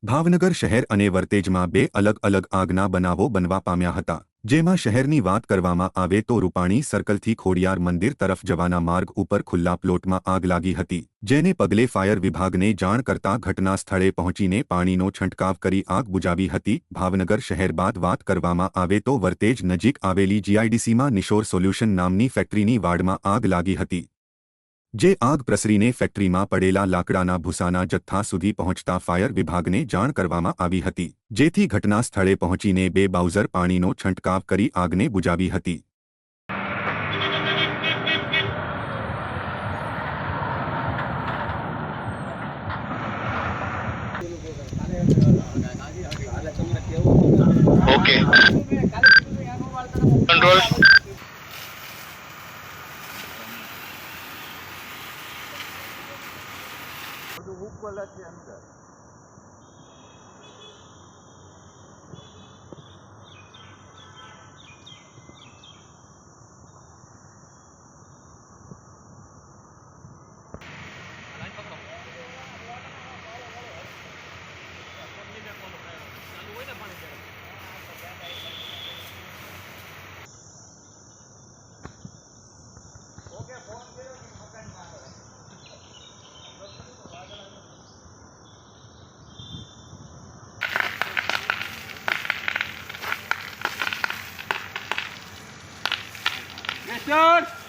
ભાવનગર શહેર અને વર્તેજમાં બે અલગ અલગ આગના બનાવો બનવા પામ્યા હતા, જેમાં શહેરની વાત કરવામાં આવે તો રૂપાણી સર્કલથી ખોડિયાર મંદિર તરફ જવાના માર્ગ ઉપર ખુલ્લા પ્લોટમાં આગ લાગી હતી, જેને પગલે ફાયર વિભાગને જાણ કરતા ઘટના સ્થળે પહોંચીને પાણીનો છંટકાવ કરી આગ બુઝાવી હતી। ભાવનગર શહેર બાદ વાત કરવામાં આવે તો વર્તેજ નજીક આવેલી જીઆઈડીસીમાં નિશોર સોલ્યુશન નામની ફેક્ટરીની વાડમાં આગ લાગી હતી, જે આગ પ્રસરીને ફેક્ટરીમાં પડેલા લાકડાના ભૂસાના જથ્થા સુધી પહોંચતા ફાયર વિભાગને જાણ કરવામાં આવી હતી, જેથી ઘટના સ્થળે પહોંચીને 2 બાઉઝર પાણીનો છંટકાવ કરી આગને બુઝાવી હતી। Okay control Yes, sir.